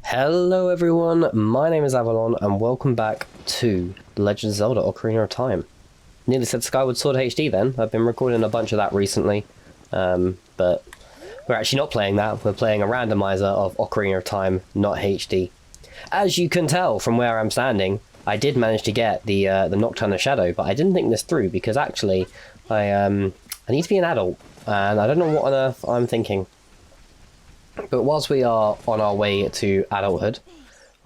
Hello everyone, my name is Avalon and welcome back to The Legend of Zelda Ocarina of Time. Nearly said Skyward Sword HD then. I've been recording a bunch of that recently, but we're actually not playing that. We're playing a randomiser of Ocarina of Time, not HD. As you can tell from where I'm standing, I did manage to get the Nocturne of Shadow, but I didn't think this through because actually I need to be an adult, and I don't know what on earth I'm thinking. But whilst we are on our way to adulthood,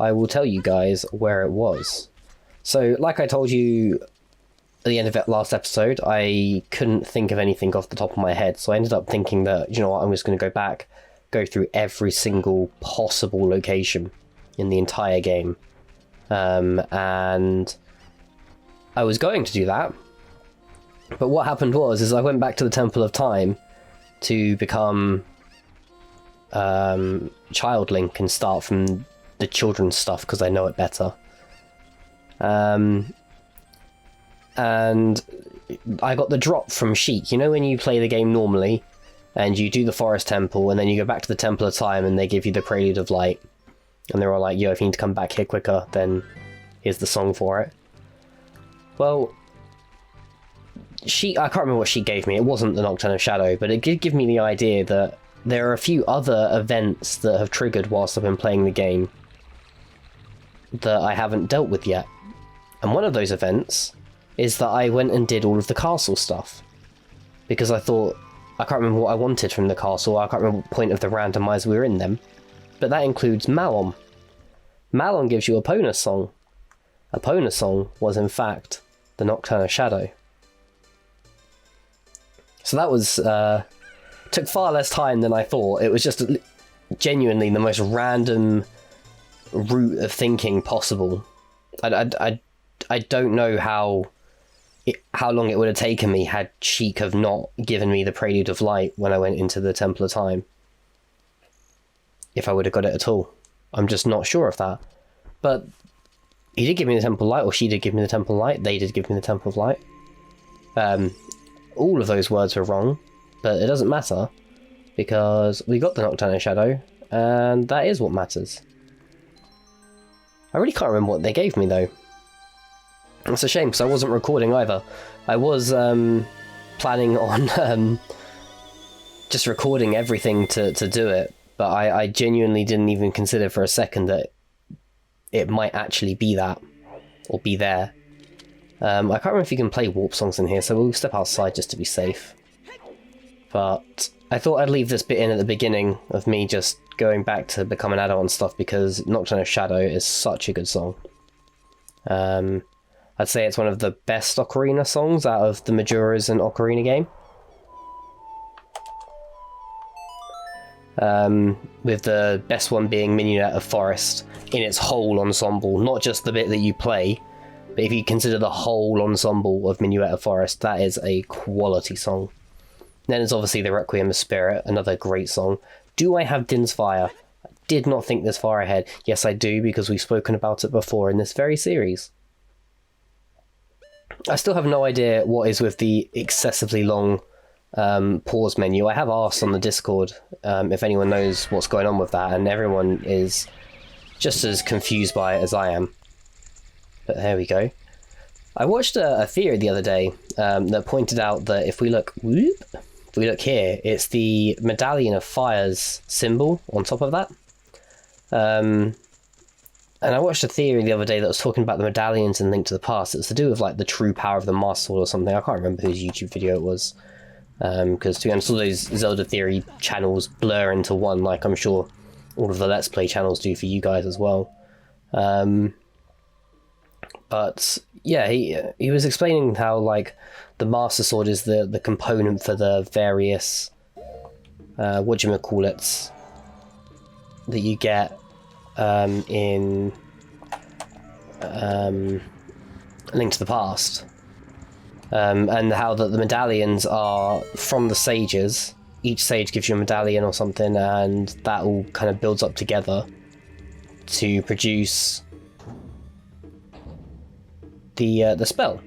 I will tell you guys where it was. So, like I told you at the end of that last episode, I couldn't think of anything off the top of my head, so I ended up thinking that, you know what, I'm just going to go back, go through every single possible location in the entire game. And I was going to do that, but what happened was I went back to the Temple of Time to become Child Link and start from the children's stuff because I know it better. And I got the drop from Sheik. You know when you play the game normally and you do the Forest Temple and then you go back to the Temple of Time and they give you the Prelude of Light and they're all like, yo, if you need to come back here quicker, then here's the song for it. Well, I can't remember what she gave me. It wasn't the Nocturne of Shadow, but it did give me the idea that there are a few other events that have triggered whilst I've been playing the game that I haven't dealt with yet. And one of those events is that I went and did all of the castle stuff. Because I thought, I can't remember what I wanted from the castle, I can't remember what point of the randomizer we were in them. But that includes Malon. Malon gives you a Epona song. Epona song was in fact the Nocturne of Shadow. So that was took far less time than I thought. It was just genuinely the most random route of thinking possible. I don't know how long it would have taken me had Sheik have not given me the Prelude of Light when I went into the Temple of Time. If I would have got it at all. I'm just not sure of that. But he did give me the Temple of Light, or she did give me the Temple of Light, they did give me the Temple of Light. All of those words were wrong, but it doesn't matter, because we got the Nocturne of Shadow, and that is what matters. I really can't remember what they gave me, though. It's a shame, because I wasn't recording either. I was planning on just recording everything to do it, but I genuinely didn't even consider for a second that it might actually be that, or be there. I can't remember if you can play warp songs in here, so we'll step outside just to be safe. But I thought I'd leave this bit in at the beginning of me just going back to become an adult and stuff, because Nocturne of Shadow is such a good song. I'd say it's one of the best Ocarina songs out of the Majora's and Ocarina game. With the best one being Minuet of Forest in its whole ensemble, not just the bit that you play, but if you consider the whole ensemble of Minuet of Forest, that is a quality song. Then there's obviously the Requiem of Spirit, another great song. Do I have Din's Fire? I did not think this far ahead. Yes, I do, because we've spoken about it before in this very series. I still have no idea what is with the excessively long pause menu. I have asked on the Discord if anyone knows what's going on with that, and everyone is just as confused by it as I am. But there we go. I watched a theory the other day that pointed out that if we look here, it's the Medallion of Fire's symbol on top of that. And I watched a theory the other day that was talking about the medallions and Link to the Past. It was to do with like the true power of the Master Sword or something. I can't remember whose YouTube video it was. Because to be honest, all those Zelda theory channels blur into one, like I'm sure all of the Let's Play channels do for you guys as well. But yeah, he was explaining how like the Master Sword is the component for the various whatchamacallits that you get in Link to the Past. And how that the medallions are from the sages. Each sage gives you a medallion or something, and that all kind of builds up together to produce the spell.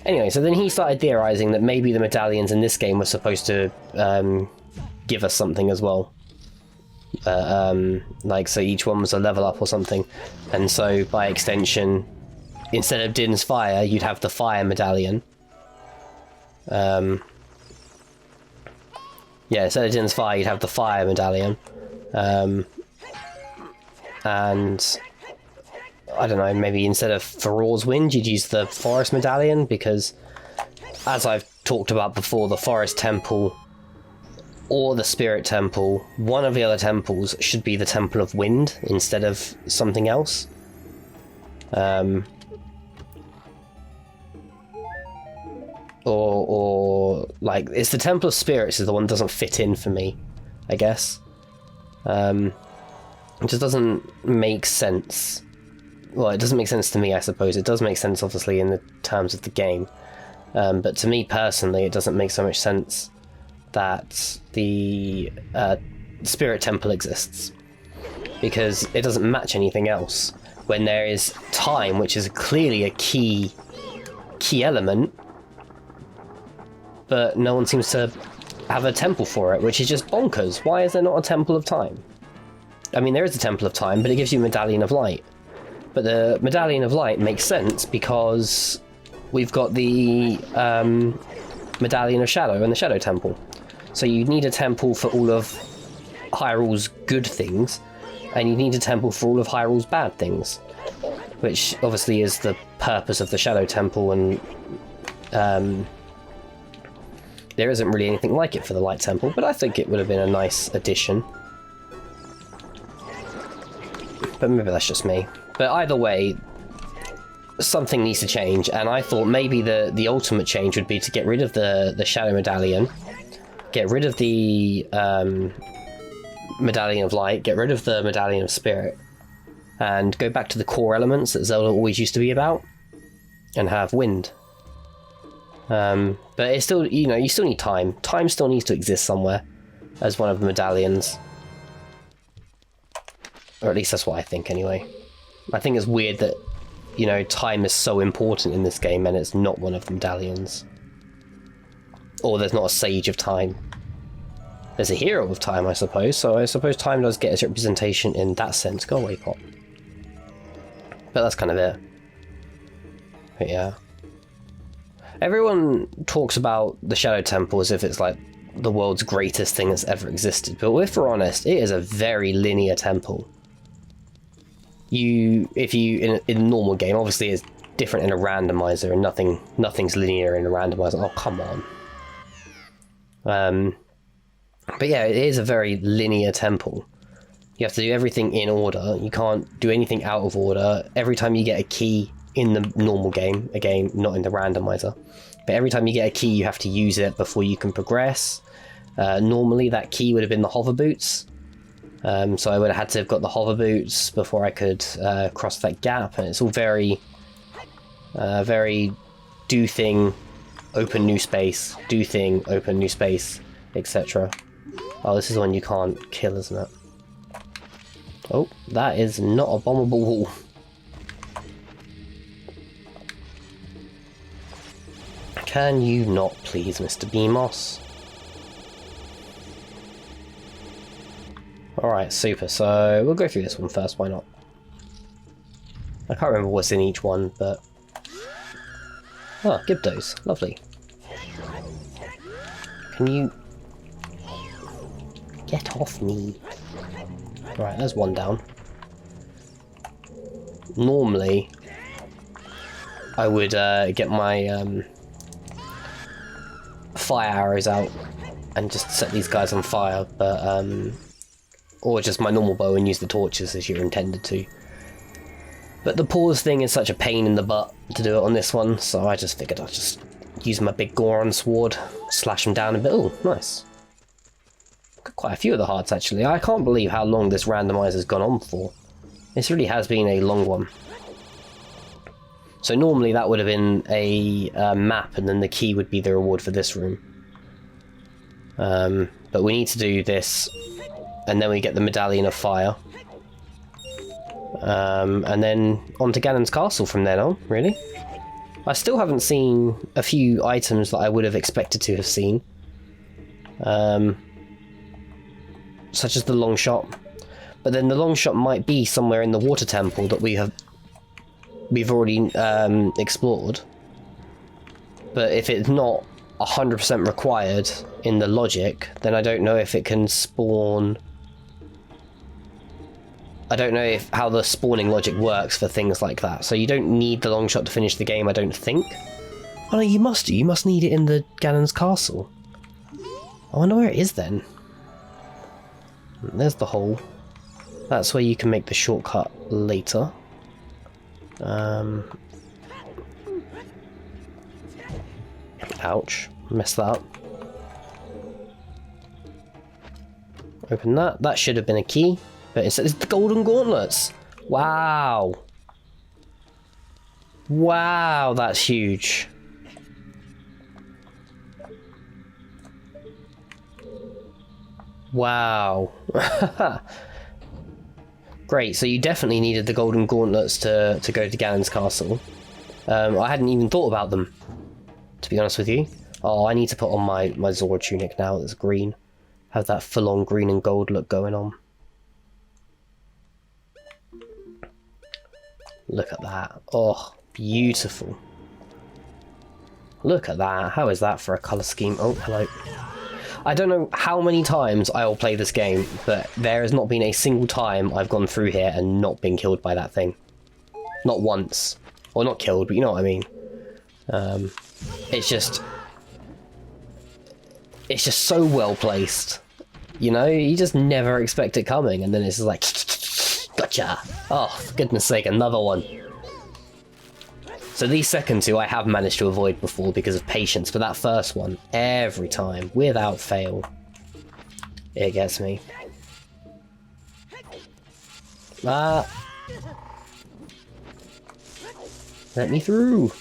Anyway, so then he started theorizing that maybe the medallions in this game were supposed to give us something as well. Like, so each one was a level up or something, and so by extension, instead of Din's fire, you'd have the fire medallion. Yeah, instead of Din's fire, you'd have the fire medallion. And I don't know, maybe instead of Farore's wind, you'd use the forest medallion, because as I've talked about before, the forest temple or the spirit temple, one of the other temples should be the temple of wind instead of something else. Or like, it's the temple of spirits is the one that doesn't fit in for me, I guess. It just doesn't make sense. Well, it doesn't make sense to me, I suppose. It does make sense, obviously, in the terms of the game. But to me personally, it doesn't make so much sense that the spirit temple exists, because it doesn't match anything else. When there is time, which is clearly a key element, but no one seems to have a temple for it, which is just bonkers. Why is there not a temple of time? I mean, there is a temple of time, but it gives you a medallion of light. But the medallion of light makes sense because we've got the medallion of shadow and the shadow temple. So you need a temple for all of Hyrule's good things, and you need a temple for all of Hyrule's bad things, which obviously is the purpose of the shadow temple, and there isn't really anything like it for the light temple, but I think it would have been a nice addition. But maybe that's just me. But either way, something needs to change, and I thought maybe the ultimate change would be to get rid of the shadow medallion, get rid of the medallion of light, get rid of the medallion of spirit, and go back to the core elements that Zelda always used to be about, and have wind. But it's still, you know, you still need time. Time still needs to exist somewhere as one of the medallions. Or at least that's what I think, anyway. I think it's weird that, you know, time is so important in this game and it's not one of the medallions. Or there's not a sage of time. There's a hero of time, I suppose, so I suppose time does get its representation in that sense. Go away, Pop. But that's kind of it. But yeah. Everyone talks about the Shadow Temple as if it's like the world's greatest thing that's ever existed, but if we're honest, it is a very linear temple. If you in a normal game, obviously it's different in a randomizer, and nothing's linear in a randomizer. Oh, come on. But yeah, it is a very linear temple. You have to do everything in order. You can't do anything out of order. Every time you get a key in the normal game, again, not in the randomizer, but every time you get a key, you have to use it before you can progress. Normally, that key would have been the hover boots. So I would have had to have got the hover boots before I could cross that gap, and it's all very do thing, open new space, do thing, open new space, etc. Oh, this is the one you can't kill, isn't it? Oh, that is not a bombable wall. Can you not, please, Mr. Beamos? Alright, super, so we'll go through this one first, why not? I can't remember what's in each one, but... Oh, Gibdos, lovely. Can you... Get off me. Alright, there's one down. Normally, I would get my fire arrows out and just set these guys on fire, but or just my normal bow and use the torches as you're intended to. But the pause thing is such a pain in the butt to do it on this one, so I just figured I'd just use my big Goron sword, slash them down a bit. Oh, nice. Got quite a few of the hearts, actually. I can't believe how long this randomizer's gone on for. This really has been a long one. So normally that would have been a map, and then the key would be the reward for this room. But we need to do this, and then we get the Medallion of Fire. And then on to Ganon's castle from then on, really. I still haven't seen a few items that I would have expected to have seen. such as the long shot. But then the long shot might be somewhere in the water temple that we've already explored. But if it's not 100% required in the logic, then I don't know if it can spawn. I don't know how the spawning logic works for things like that. So you don't need the long shot to finish the game, I don't think. Oh no, you must do. You must need it in the Ganon's castle. I wonder where it is then. There's the hole. That's where you can make the shortcut later. Ouch. Messed that up. Open that. That should have been a key. But instead it's the golden gauntlets. Wow. Wow, that's huge. Wow. Great, so you definitely needed the golden gauntlets to go to Ganon's castle. I hadn't even thought about them, to be honest with you. Oh, I need to put on my Zora tunic now that's green. Have that full-on green and gold look going on. Look at that. Oh, beautiful. Look at that. How is that for a colour scheme? Oh, hello. I don't know how many times I will play this game, but there has not been a single time I've gone through here and not been killed by that thing. Not once. Or not killed, but you know what I mean. It's just so well placed. You know, you just never expect it coming, and then it's just like, gotcha! Oh, for goodness sake, another one. So these second two I have managed to avoid before because of patience, but that first one, every time, without fail, it gets me. Ah! Let me through!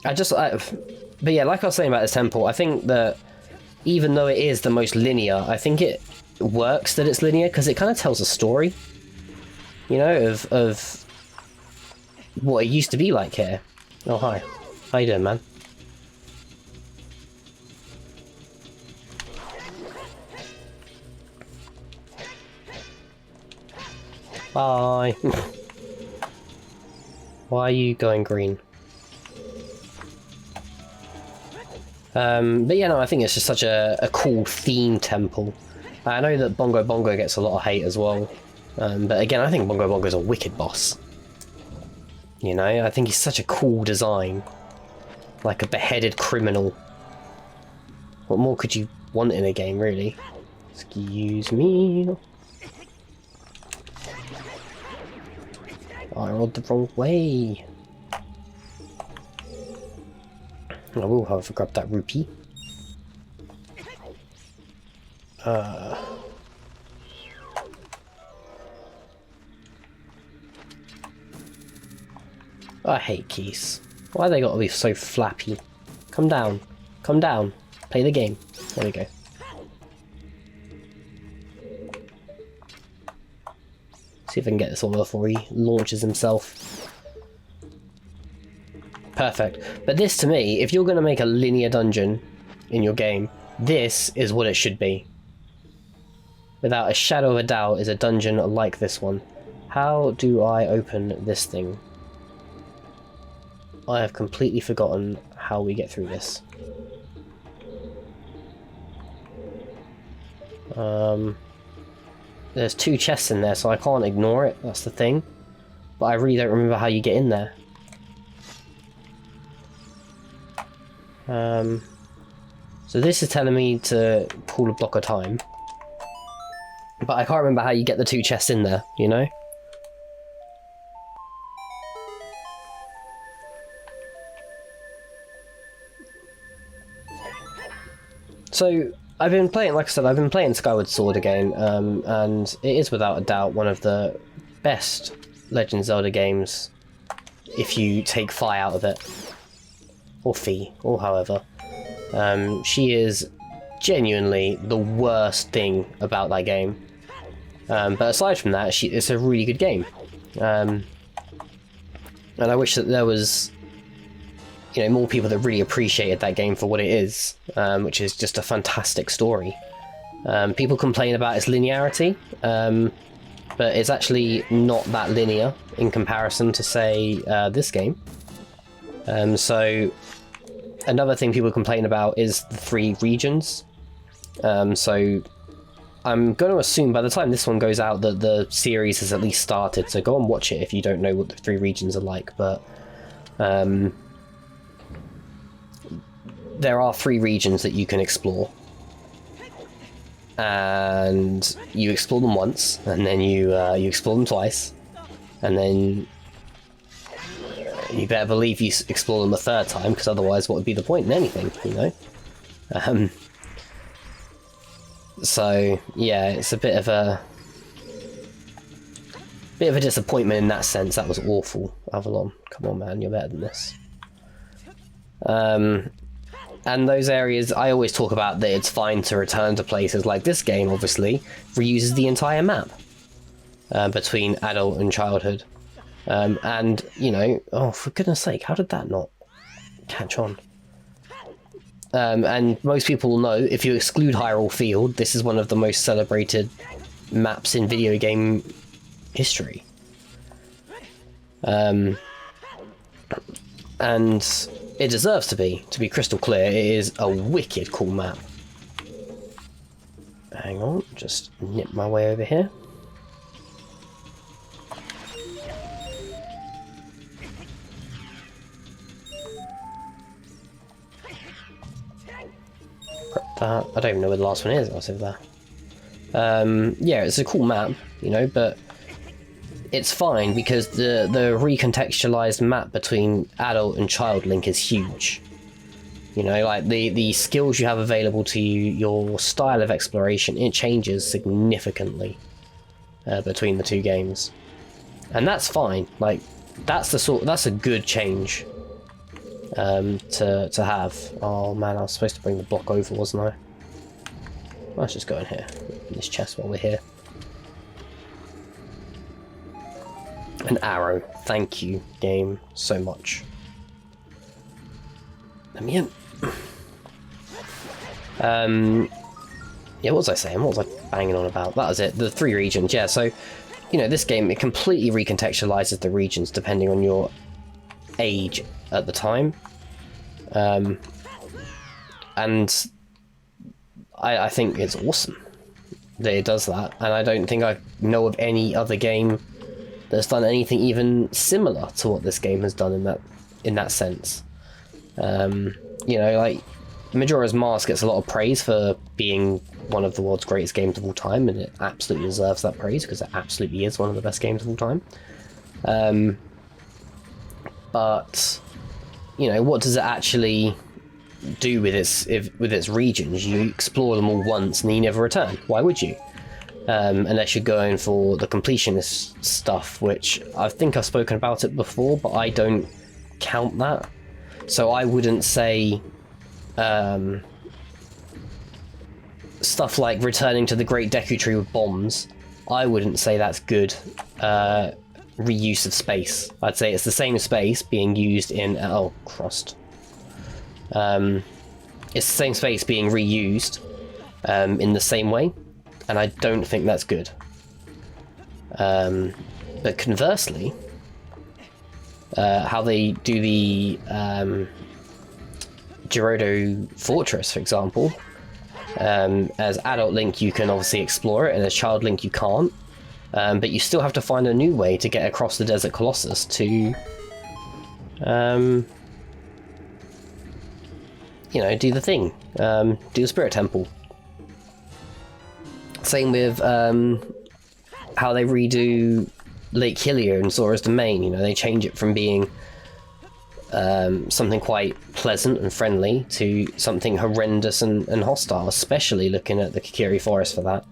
But yeah, like I was saying about this temple, I think that even though it is the most linear, I think it works that it's linear because it kind of tells a story, you know, of what it used to be like here. Oh, hi. How you doing, man? Bye. Why are you going green? But yeah, no, I think it's just such a cool theme temple. I know that Bongo Bongo gets a lot of hate as well. But again, I think Bongo Bongo's a wicked boss. You know, I think he's such a cool design. Like a beheaded criminal. What more could you want in a game, really? Excuse me. I rolled the wrong way. I will, however, grab that rupee. I hate keys. Why they gotta be so flappy? Come down. Come down. Play the game. There we go. See if I can get this all before he launches himself. Perfect. But this, to me, if you're going to make a linear dungeon in your game, this is what it should be. Without a shadow of a doubt, is a dungeon like this one. How do I open this thing? I have completely forgotten how we get through this. There's two chests in there, so I can't ignore it, that's the thing. But I really don't remember how you get in there. So this is telling me to pull a block of time. But I can't remember how you get the two chests in there, you know? So, I've been playing, like I said, I've been playing Skyward Sword again, and it is without a doubt one of the best Legend of Zelda games, if you take Fi out of it. Or Fi, or however. She is genuinely the worst thing about that game. But aside from that, it's a really good game. And I wish that there was, you know, more people that really appreciated that game for what it is, which is just a fantastic story. People complain about its linearity, but it's actually not that linear in comparison to, say, this game. So another thing people complain about is the 3 regions. So I'm going to assume by the time this one goes out that the series has at least started, so go and watch it if you don't know what the 3 regions are like, but there are 3 regions that you can explore, and you explore them once, and then you explore them twice, and then you better believe you explore them a 3rd time, because otherwise what would be the point in anything, you know? So yeah, it's a bit of a disappointment in that sense. That was awful, Avalon. Come on, man, you're better than this. And those areas, I always talk about that it's fine to return to places like this game, obviously, reuses the entire map between adult and childhood. And, you know, oh, for goodness sake, how did that not catch on? And most people will know, if you exclude Hyrule Field, this is one of the most celebrated maps in video game history. And it deserves to be crystal clear. It is a wicked cool map. Hang on, just nip my way over here. I don't even know where the last one is. I was over there. Yeah, it's a cool map, you know, but it's fine because the recontextualized map between adult and child Link is huge. You know, like the skills you have available to you, your style of exploration, it changes significantly between the 2 games, and that's fine. Like that's a good change to have. Oh man, I was supposed to bring the block over, wasn't I? Let's just go in here, in this chest while we're here. An arrow. Thank you, game, so much. Let me in. Yeah, what was I saying? What was I banging on about? That was it, the 3 regions, yeah. So, you know, this game, it completely recontextualizes the regions depending on your age at the time. And I think it's awesome that it does that, and I don't think I know of any other game that's done anything even similar to what this game has done in that sense. You know, like Majora's Mask gets a lot of praise for being one of the world's greatest games of all time, and it absolutely deserves that praise because it absolutely is one of the best games of all time. But you know, what does it actually do with its regions? You explore them all once and then you never return. Why would you? Unless you're going for the completionist stuff, which I think I've spoken about it before, but I don't count that. So I wouldn't say stuff like returning to the Great Deku Tree with bombs. I wouldn't say that's good reuse of space. I'd say it's the same space being used in... oh, crossed. It's the same space being reused in the same way, and I don't think that's good. But conversely, how they do the Gerudo Fortress, for example, as adult Link you can obviously explore it, and as child Link you can't. But you still have to find a new way to get across the Desert Colossus to, you know, do the thing, do the Spirit Temple. Same with how they redo Lake Hylia and Zora's Domain. You know, they change it from being something quite pleasant and friendly to something horrendous and hostile, especially looking at the Kokiri Forest for that.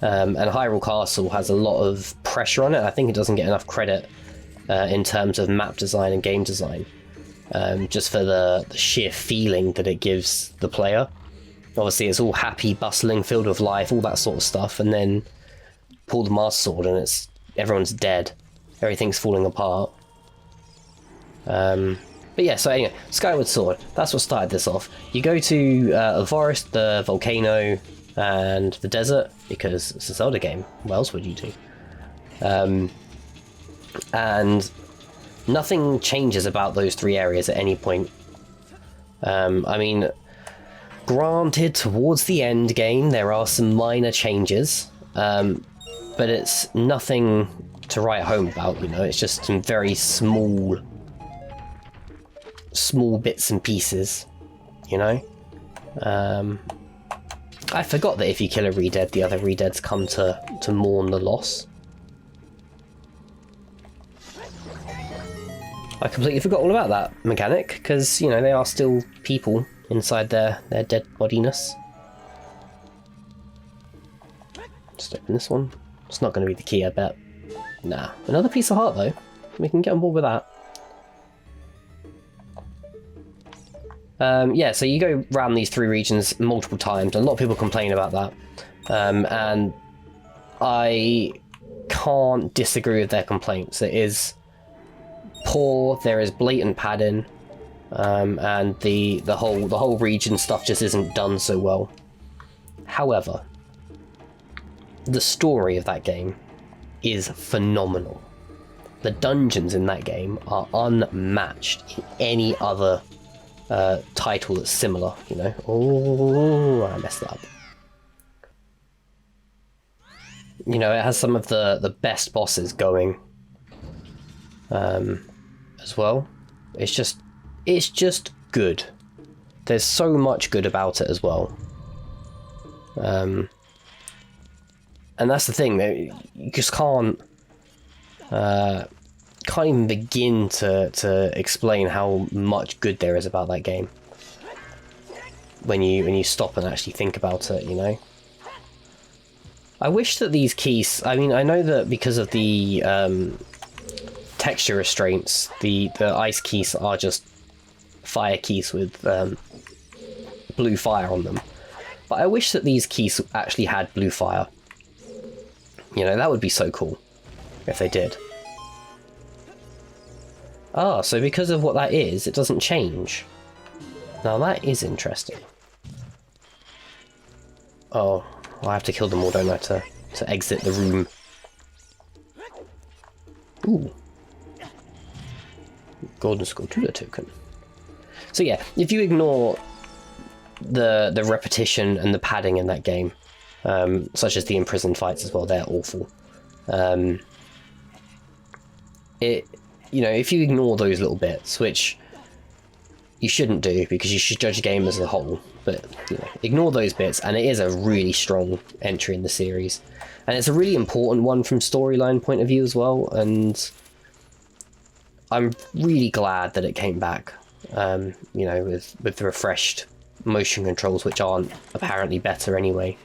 And Hyrule Castle has a lot of pressure on it. I think it doesn't get enough credit in terms of map design and game design, just for the sheer feeling that it gives the player. Obviously it's all happy, bustling, filled with life, all that sort of stuff, and then pull the Master Sword and everyone's dead. Everything's falling apart. But yeah, so anyway, Skyward Sword, that's what started this off. You go to the forest, the volcano, and the desert, because it's a Zelda game. What else would you do? And nothing changes about those 3 areas at any point. I mean, granted, towards the end game, there are some minor changes, but it's nothing to write home about, you know, it's just some very small bits and pieces, you know? I forgot that if you kill a Redead, the other Redeads come to mourn the loss. I completely forgot all about that mechanic, because, you know, they are still people inside their dead bodiness. Just open this one. It's not going to be the key, I bet. Nah. Another piece of heart, though. We can get on board with that. Yeah, so you go around these 3 regions multiple times, and a lot of people complain about that. And I can't disagree with their complaints. It is poor, there is blatant padding, and the whole region stuff just isn't done so well. However, the story of that game is phenomenal. The dungeons in that game are unmatched in any other title that's similar, you know. Oh, I messed that up. You know, it has some of the best bosses going as well. It's just good. There's so much good about it as well. And that's the thing, you just can't even begin to explain how much good there is about that game when you stop and actually think about it, you know. I wish that these keys, I mean, I know that because of the texture restraints, the ice keys are just fire keys with blue fire on them, but I wish that these keys actually had blue fire. You know, that would be so cool if they did. Ah, so because of what that is, it doesn't change. Now that is interesting. Oh, I have to kill them all, don't I, to exit the room. Ooh. Golden Sculptura token. So yeah, if you ignore the repetition and the padding in that game, such as the imprisoned fights as well, they're awful. You know, if you ignore those little bits, which you shouldn't do because you should judge a game as a whole, but you know, ignore those bits, and it is a really strong entry in the series, and it's a really important one from storyline point of view as well. And I'm really glad that it came back. You know, with the refreshed motion controls, which aren't apparently better anyway.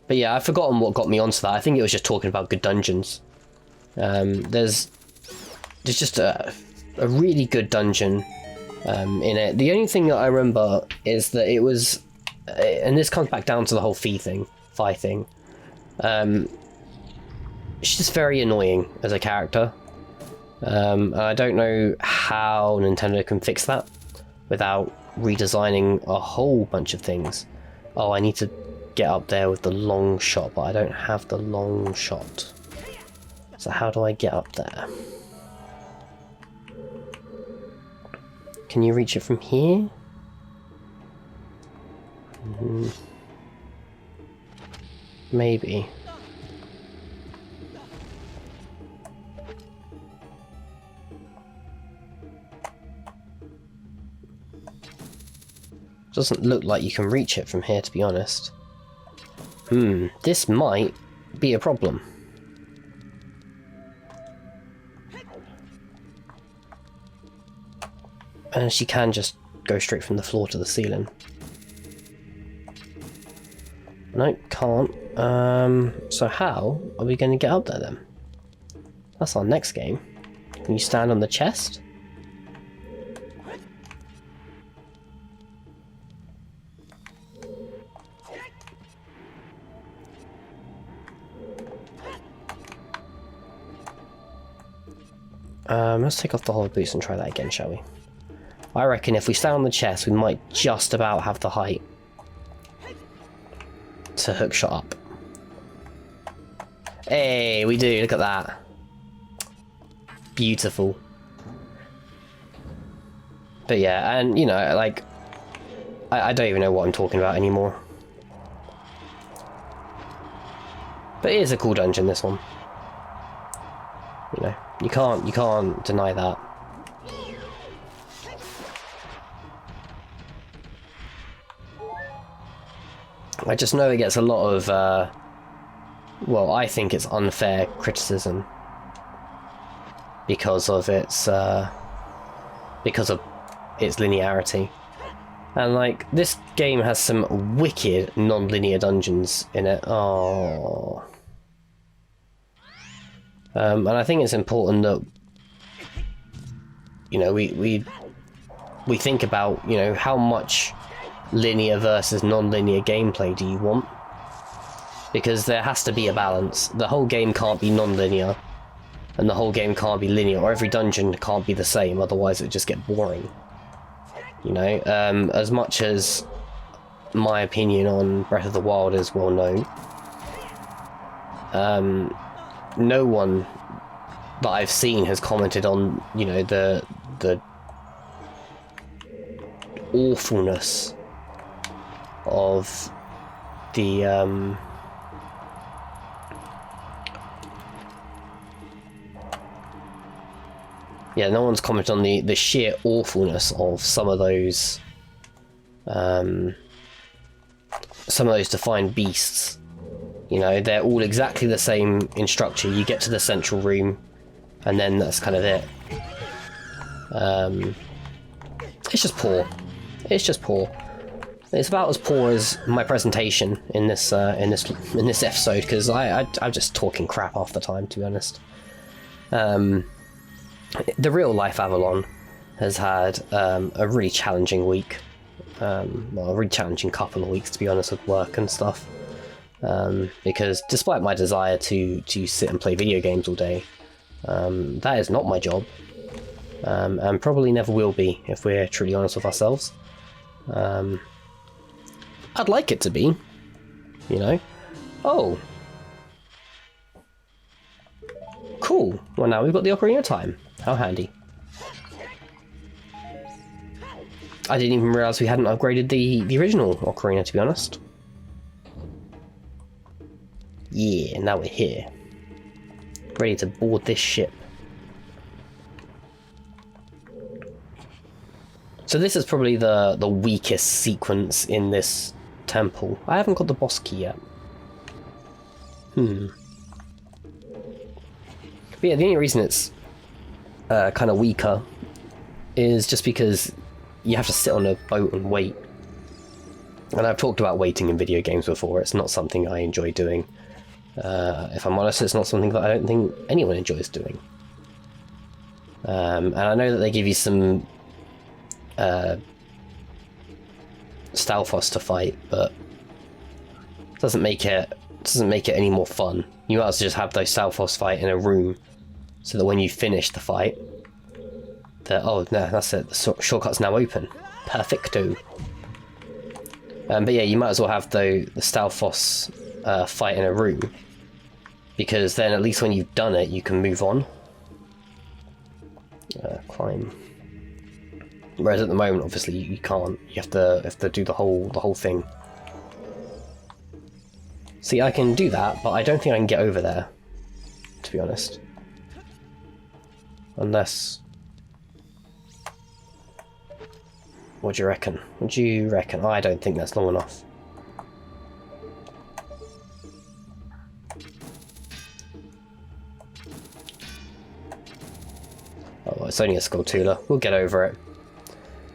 But yeah, I've forgotten what got me onto that. I think it was just talking about good dungeons. There's just a really good dungeon in it. The only thing that I remember is that it was, and this comes back down to the whole Fi thing. She's just very annoying as a character. And I don't know how Nintendo can fix that without redesigning a whole bunch of things. Oh, I need to get up there with the long shot, but I don't have the long shot. So how do I get up there? Can you reach it from here? Maybe. Doesn't look like you can reach it from here, to be honest. This might be a problem. And she can just go straight from the floor to the ceiling. Nope, can't. So how are we going to get up there then? That's our next game. Can you stand on the chest? Let's take off the hollow boots and try that again, shall we? I reckon if we stand on the chest, we might just about have the height to hookshot up. Hey, we do, look at that. Beautiful. But yeah, and you know, like, I don't even know what I'm talking about anymore. But it is a cool dungeon, this one. You know, you can't deny that. I just know it gets a lot of, well, I think it's unfair criticism because of its linearity. And like, this game has some wicked non-linear dungeons in it. Oh. And I think it's important that, you know, we think about, you know, how much linear versus non-linear gameplay do you want? Because there has to be a balance. The whole game can't be non-linear, and the whole game can't be linear, or every dungeon can't be the same, otherwise it would just get boring. You know, as much as my opinion on Breath of the Wild is well known, no one that I've seen has commented on, you know, the awfulness of the yeah, no one's commented on the sheer awfulness of some of those defined beasts. You know, they're all exactly the same in structure. You get to the central room, and then that's kind of it. It's just poor. It's just poor. It's about as poor as my presentation in this episode, because I'm just talking crap half the time, to be honest. The real life Avalon has had a really challenging week. Well, a really challenging couple of weeks, to be honest, with work and stuff. Because despite my desire to sit and play video games all day, that is not my job. And probably never will be, if we're truly honest with ourselves. I'd like it to be, you know. Oh. Cool. Well, now we've got the Ocarina of Time. How handy. I didn't even realise we hadn't upgraded the original Ocarina, to be honest. Yeah, now we're here. Ready to board this ship. So this is probably the weakest sequence in this temple. I haven't got the boss key yet. But yeah, the only reason it's kind of weaker is just because you have to sit on a boat and wait. And I've talked about waiting in video games before. It's not something I enjoy doing. If I'm honest, it's not something that I don't think anyone enjoys doing. And I know that they give you some Stalfos to fight, but it doesn't make it any more fun. You might as well just have those Stalfos fight in a room, so that when you finish the fight, oh no, that's it. The shortcut's now open. Perfecto. But yeah, you might as well have the Stalfos fight in a room, because then at least when you've done it, you can move on. Climb. Whereas at the moment, obviously, you can't. You have to do the whole thing. See, I can do that, but I don't think I can get over there, to be honest. Unless... What do you reckon? What do you reckon? Oh, I don't think that's long enough. Oh, well, it's only a Skulltula. We'll get over it.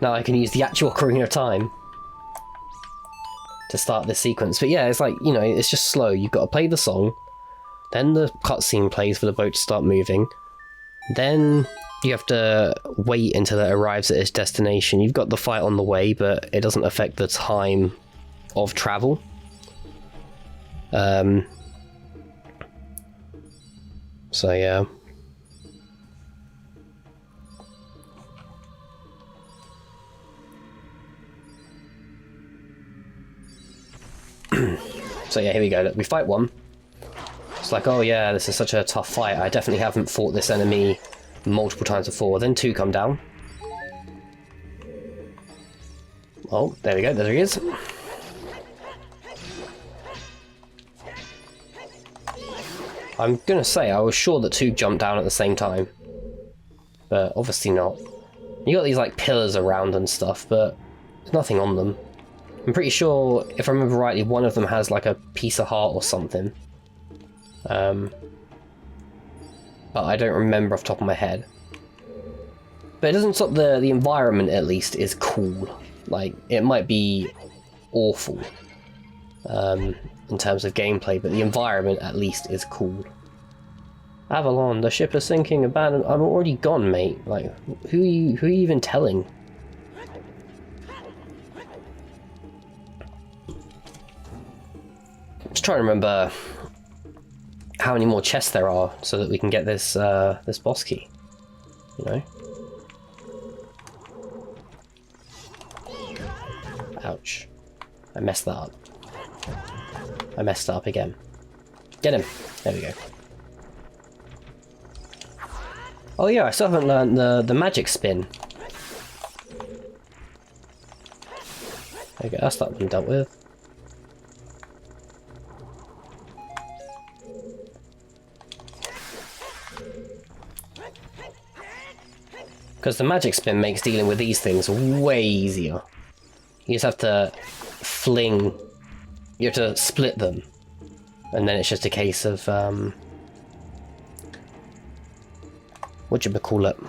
Now I can use the actual Ocarina of Time to start this sequence. But yeah, it's like, you know, it's just slow. You've got to play the song, then the cutscene plays for the boat to start moving, then you have to wait until it arrives at its destination. You've got the fight on the way, but it doesn't affect the time of travel. So yeah. So yeah, here we go. Look, we fight one. It's like, oh yeah, this is such a tough fight. I definitely haven't fought this enemy multiple times before. Then two come down. Oh, there we go. There he is. I'm gonna say I was sure that two jumped down at the same time, but obviously not. You got these like pillars around and stuff, but there's nothing on them. I'm pretty sure, if I remember rightly, one of them has like a piece of heart or something. But I don't remember off the top of my head. But it doesn't stop the environment, at least, is cool. Like, it might be awful in terms of gameplay, but the environment, at least, is cool. Avalon, the ship is sinking, abandoned. I'm already gone, mate. Like, who are you even telling? Just trying to remember how many more chests there are so that we can get this this boss key. You know? Ouch. I messed that up. I messed it up again. Get him. There we go. Oh yeah, I still haven't learned the magic spin. There we go, that's that one dealt with. Because the magic spin makes dealing with these things way easier. You just have to fling, you have to split them, and then it's just a case of, whatchamacallit,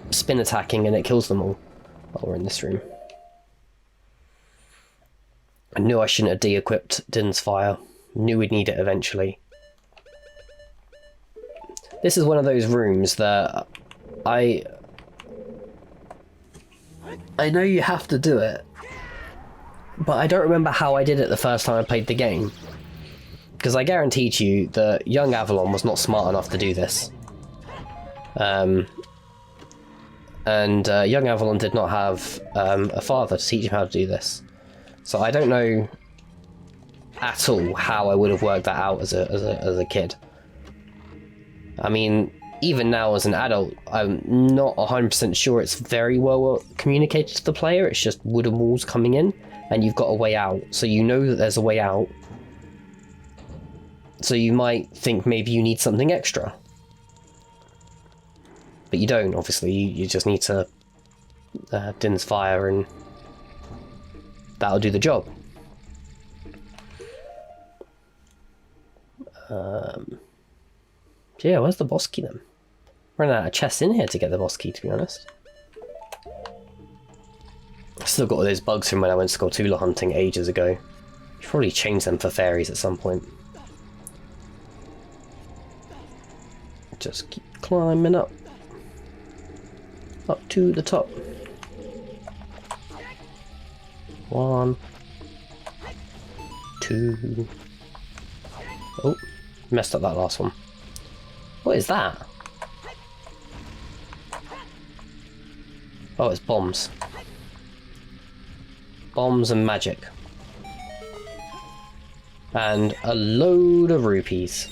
spin attacking and it kills them all. Oh, we're in this room. I knew I shouldn't have de-equipped Din's Fire. Knew we'd need it eventually. This is one of those rooms that I know you have to do it, but I don't remember how I did it the first time I played the game. Because I guaranteed you that young Avalon was not smart enough to do this. Young Avalon did not have a father to teach him how to do this. So I don't know at all how I would have worked that out as a kid. I mean, even now as an adult, I'm not 100% sure it's very well communicated to the player. It's just wooden walls coming in, and you've got a way out. So you know that there's a way out. So you might think maybe you need something extra. But you don't, obviously. You just need to Din's Fire, and that'll do the job. Yeah, where's the boss key then? Running out of chests in here to get the boss key, to be honest. Still got all those bugs from when I went Skulltula hunting ages ago. Should probably change them for fairies at some point. Just keep climbing up. Up to the top. 1, 2. Oh, messed up that last one. What is that? Oh, it's bombs. Bombs and magic. And a load of rupees.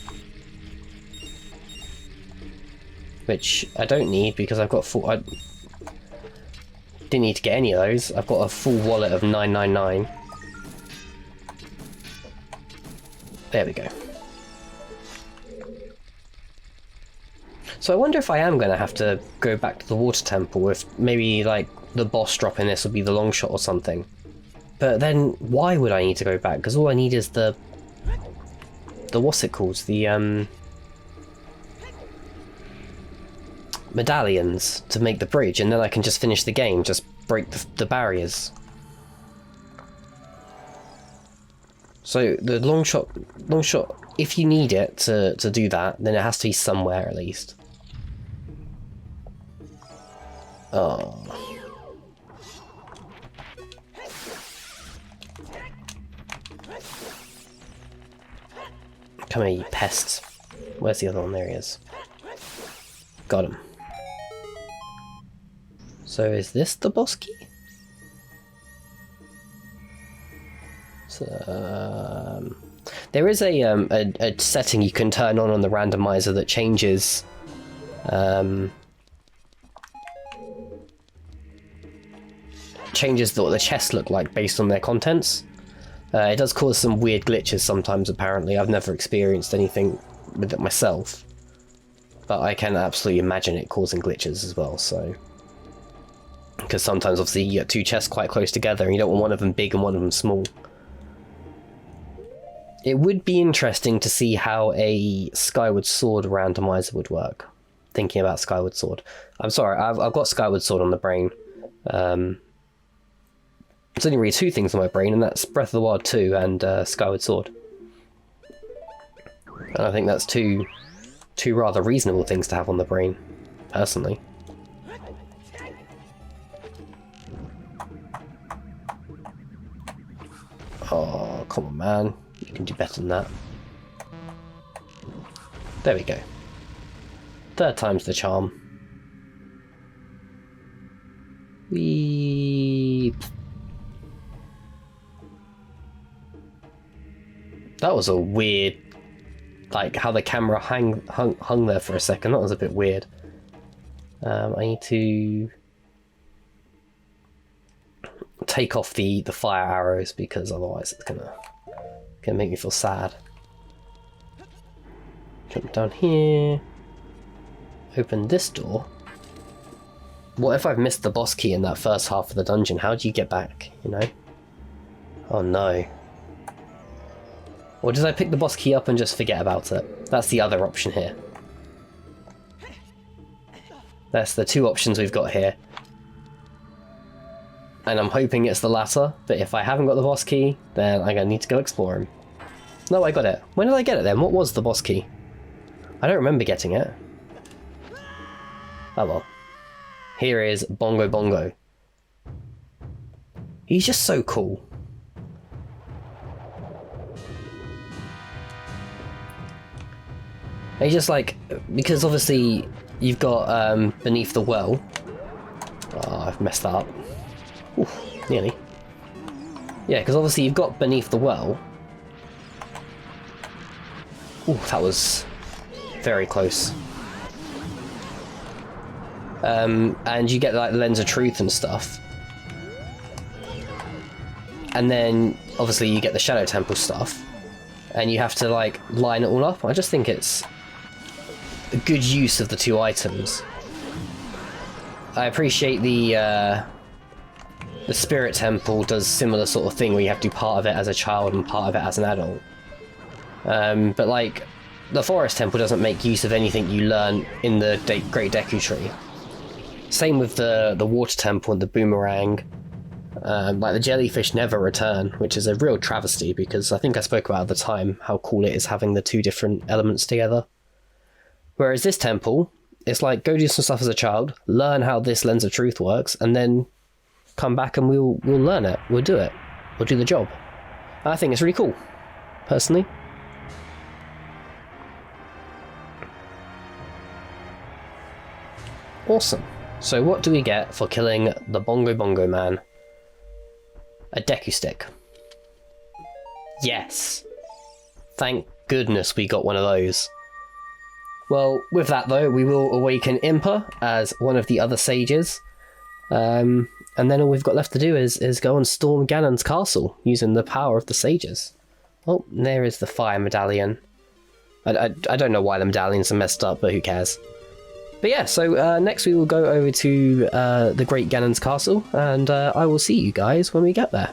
Which I don't need because I've got full... I didn't need to get any of those. I've got a full wallet of 999. There we go. So I wonder if I am going to have to go back to the water temple, if maybe like the boss drop in this will be the long shot or something. But then why would I need to go back? Because all I need is the what's it called? The medallions to make the bridge, and then I can just finish the game, just break the barriers. So the long shot, if you need it to do that, then it has to be somewhere at least. Oh. Come here, you pests. Where's the other one? There he is. Got him. So is this the boss key? So, there is a setting you can turn on the randomizer that changes what the chests look like based on their contents. It does cause some weird glitches sometimes, apparently. I've never experienced anything with it myself, but I can absolutely imagine it causing glitches as well, so... Because sometimes, obviously, you get two chests quite close together, and you don't want one of them big and one of them small. It would be interesting to see how a Skyward Sword randomizer would work. Thinking about Skyward Sword. I'm sorry, I've got Skyward Sword on the brain. There's only really two things on my brain, and that's Breath of the Wild 2 and Skyward Sword. And I think that's two rather reasonable things to have on the brain, personally. Oh, come on, man. You can do better than that. There we go. Third time's the charm. That was a weird... Like, how the camera hung there for a second. That was a bit weird. I need to... take off the fire arrows, because otherwise it's gonna make me feel sad. Jump down here. Open this door. What if I've missed the boss key in that first half of the dungeon? How do you get back, you know? Oh no. Or did I pick the boss key up and just forget about it? That's the other option here. That's the two options we've got here. And I'm hoping it's the latter, but if I haven't got the boss key, then I'm gonna need to go explore him. No, I got it. When did I get it then? What was the boss key? I don't remember getting it. Oh well. Here is Bongo Bongo. He's just so cool. He's just like, because obviously you've got Beneath the Well. Oh, I've messed that up. Oof, nearly. Yeah, because obviously you've got Beneath the Well. Ooh, that was very close. And you get like the Lens of Truth and stuff. And then obviously you get the Shadow Temple stuff. And you have to like line it all up. I just think it's a good use of the two items. I appreciate the Spirit Temple does similar sort of thing where you have to do part of it as a child and part of it as an adult. But like, the Forest Temple doesn't make use of anything you learn in the Great Deku Tree. Same with the Water Temple and the Boomerang. Like the Jellyfish never return, which is a real travesty because I think I spoke about at the time how cool it is having the two different elements together. Whereas this temple, it's like, go do some stuff as a child, learn how this Lens of Truth works, and then come back and we'll learn it, we'll do it, we'll do the job. I think it's really cool, personally. Awesome. So what do we get for killing the Bongo Bongo Man? A Deku Stick. Yes! Thank goodness we got one of those. Well, with that though, we will awaken Impa as one of the other sages. And then all we've got left to do is go and storm Ganon's castle, using the power of the sages. Oh, there is the fire medallion. I don't know why the medallions are messed up, but who cares. But yeah, so next we will go over to the Great Ganon's castle, and I will see you guys when we get there.